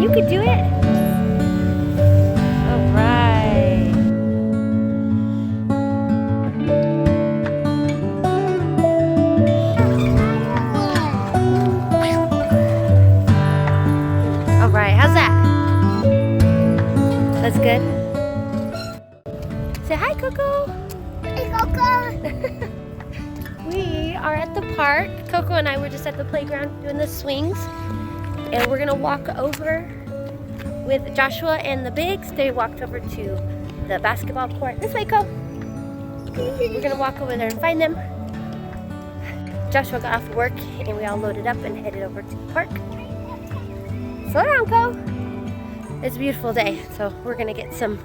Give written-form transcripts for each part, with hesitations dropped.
You could do it. All right. All right, how's that? That's good. Say hi, Koko. Hey, Koko. We are at the park. Koko and I were just at the playground doing the swings. And we're gonna walk over with Joshua and the bigs. They walked over to the basketball court. This way, Ko. We're gonna walk over there and find them. Joshua got off work and we all loaded up and headed over to the park. Slow down, Ko. It's a beautiful day, so we're gonna get some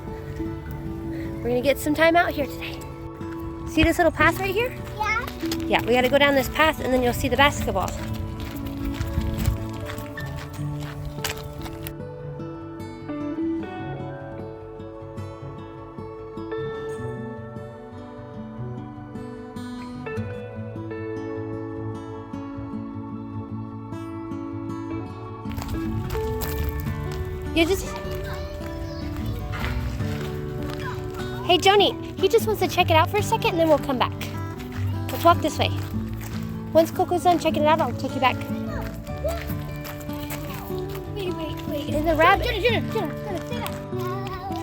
time out here today. See this little path right here? Yeah. Yeah, we gotta go down this path and then you'll see the basketball. You just... Hey, Joni, he just wants to check it out for a second and then we'll come back. Let's walk this way. Once Coco's done checking it out, I'll take you back. Wait. And the rabbit... Jonah, say that.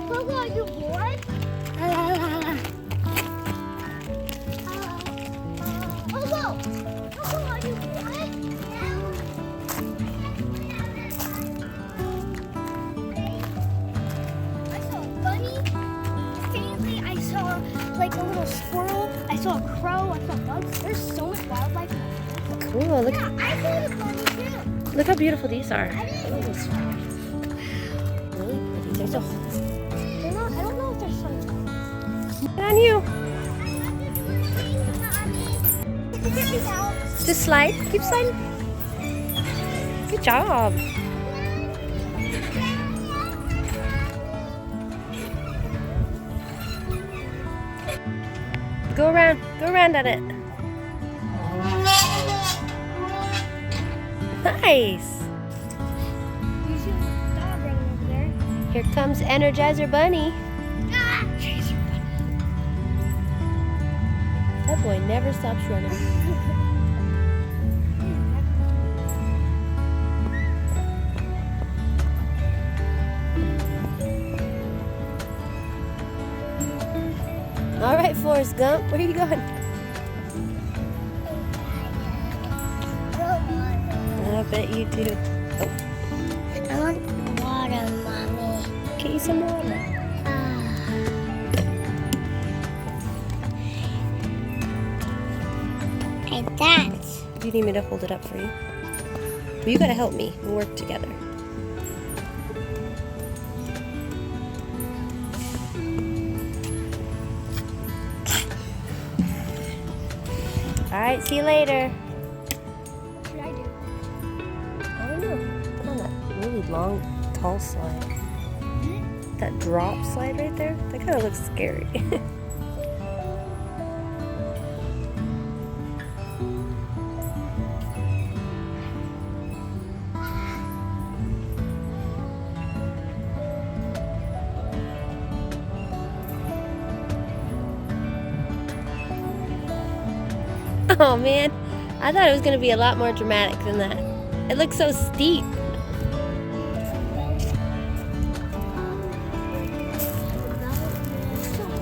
Koko, are you bored? Koko, are you bored? Like a little squirrel, I saw a crow, I saw bugs. There's so much wildlife. Cool, look, Yeah, I saw the bunny too. look how beautiful these are. I didn't. Really pretty. There's a... They're not, I don't know if they're sunflowers. Look on you. Just slide. Keep sliding. Good job. Go around at it. Nice. You see the dog running over there? Here comes Energizer Bunny. That boy never stops running. All right, Forrest Gump, where are you going? I bet you do. I want water, Mommy. Get you some water. Like that. Do you need me to hold it up for you? Well, you gotta help me. We'll work together. All right, see you later. What should I do? I don't know. Put on that really long, tall slide. That drop slide right there. That kind of looks scary. Oh man, I thought it was going to be a lot more dramatic than that. It looks so steep.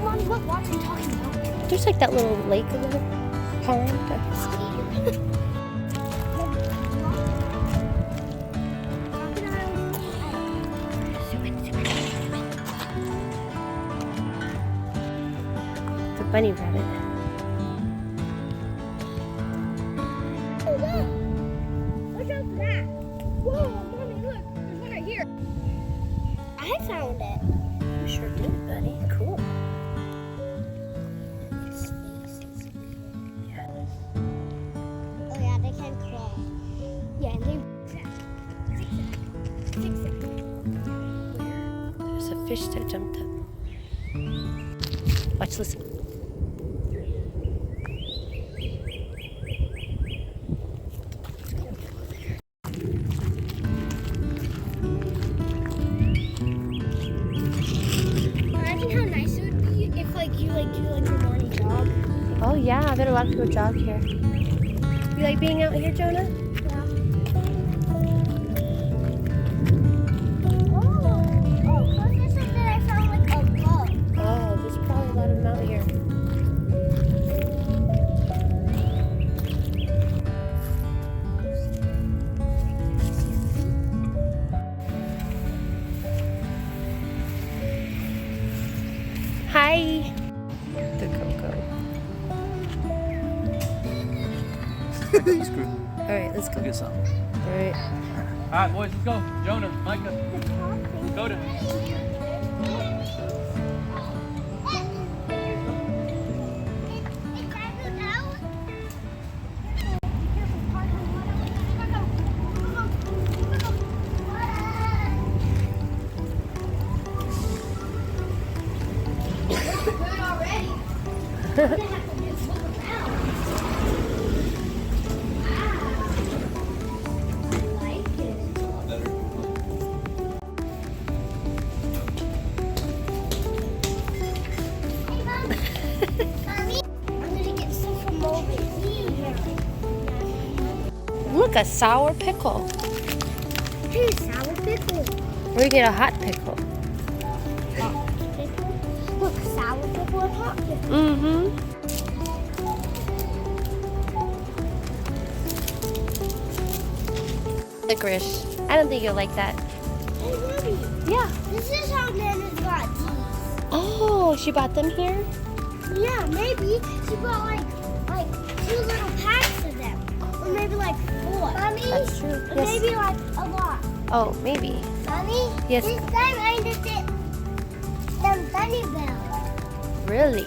Mommy, what water are you talking about? There's like that little lake over there. Pond. The bunny rabbit. Watch out for that. Whoa, Mommy, look. There's one right here. I found it. You sure did, buddy. Cool. Yeah. Oh yeah, they can crawl. Yeah, and they zigzag. There's a fish that jumped up. Watch, listen. I bet a lot of people jog here. You like being out here, Jonah? Oh, there's probably a lot of them out here. Hi. The Koko. All right, let's go. Get some. All right. All right, boys, let's go. Jonah, Micah, Dakoda. Look, a sour pickle. Hey, sour pickle. Or you get a hot pickle. Hot pickle. Look, sour pickle and hot pickle. Mm-hmm. Licorice. I don't think you'll like that. Hey, Mommy. Yeah. This is how Nana's got these. Oh, she bought them here? Yeah, maybe she bought like 2 little packs of them, or maybe like 4. Mommy, That's true. or Yes. maybe like a lot. Oh, maybe. Mommy, Yes. this time I did them bunny bells. Really?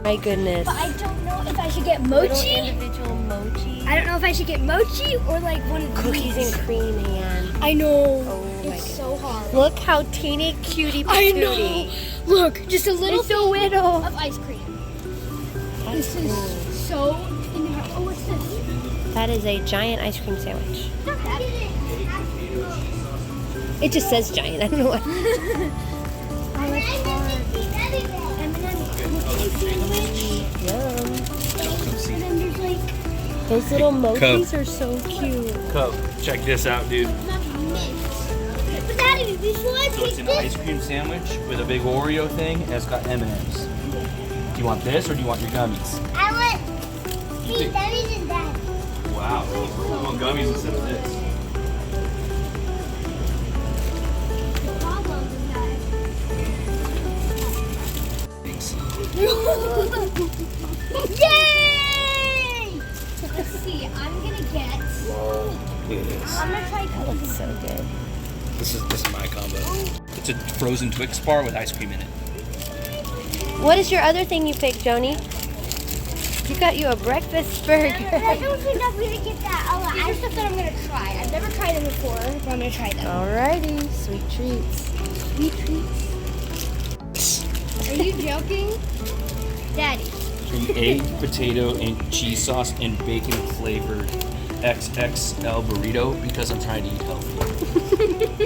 My goodness. But I don't know if I should get Little mochi. individual mochi. I don't know if I should get mochi or like one of Cookies and cream, man. I know. Oh my It's goodness. so hard. Look how teeny cutie I patootie. know. Look, just a little It's so little. of ice cream. That's This is cool. so in there. Oh, what's this? That is a giant ice cream sandwich. It just says giant. I don't know what. Yum. And then there's like Those little mochis are so cute. Coke, check this out, dude. But Daddy, before I So pick it's an this, ice cream sandwich with a big Oreo thing, and it's got M&Ms. Do you want this or do you want your gummies? I want these Daddy's and Daddy. Wow, I want gummies instead of this. Yay! Let's see. I'm gonna get. Look at this. I'm gonna try. That looks so good. This is my combo. It's a frozen Twix bar with ice cream in it. What is your other thing you picked, Joni? You got you a breakfast burger. I don't think I'm gonna get that. Oh, I just stuff that I'm gonna try. I've never tried them before, but I'm gonna try them. Alrighty, sweet treats. Sweet treats. Are you joking, Daddy? An egg, potato, and cheese sauce and bacon flavored XXL burrito because I'm trying to eat healthy.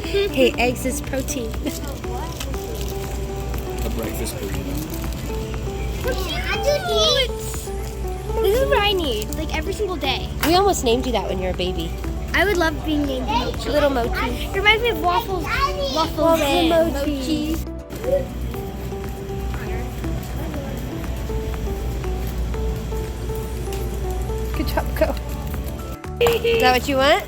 Hey, eggs is protein. A breakfast burrito. This is what I need, like every single day. We almost named you that when you were a baby. I would love being named Mochi. Little mochi. It reminds me of waffles. Waffles and mochi. Good job, Go. Is that what you want?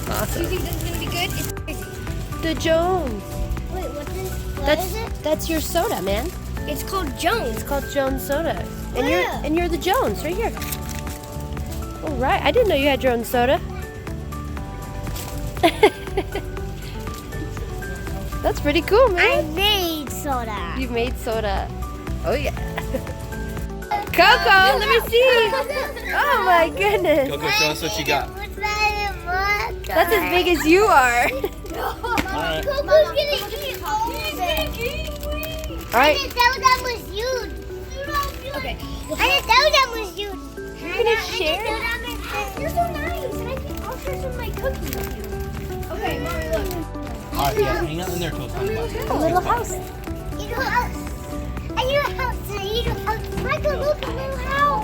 Do you Awesome. think this is gonna be good? It's crazy. The Jones. Wait, what's this? What is it? That's your soda, man. It's called Jones. It's called Jones soda. And Yeah. you're the Jones right here. All right. I didn't know you had your own soda. That's pretty cool, I man. made soda. You've made soda. Oh yeah. Coco, let me see. Oh my goodness. Coco, show us what you got. That's as big as you are. Alright. Coco's gonna eat all of it. All right. I didn't know that was huge. Okay. I didn't know that was huge. You're gonna share? You're so nice. And I think I'll share some of my cookies with you. Okay, Mommy, look. Alright, yeah, hang out in there till it's time. A little house. I need a house to eat. need a Micah, look, a little house.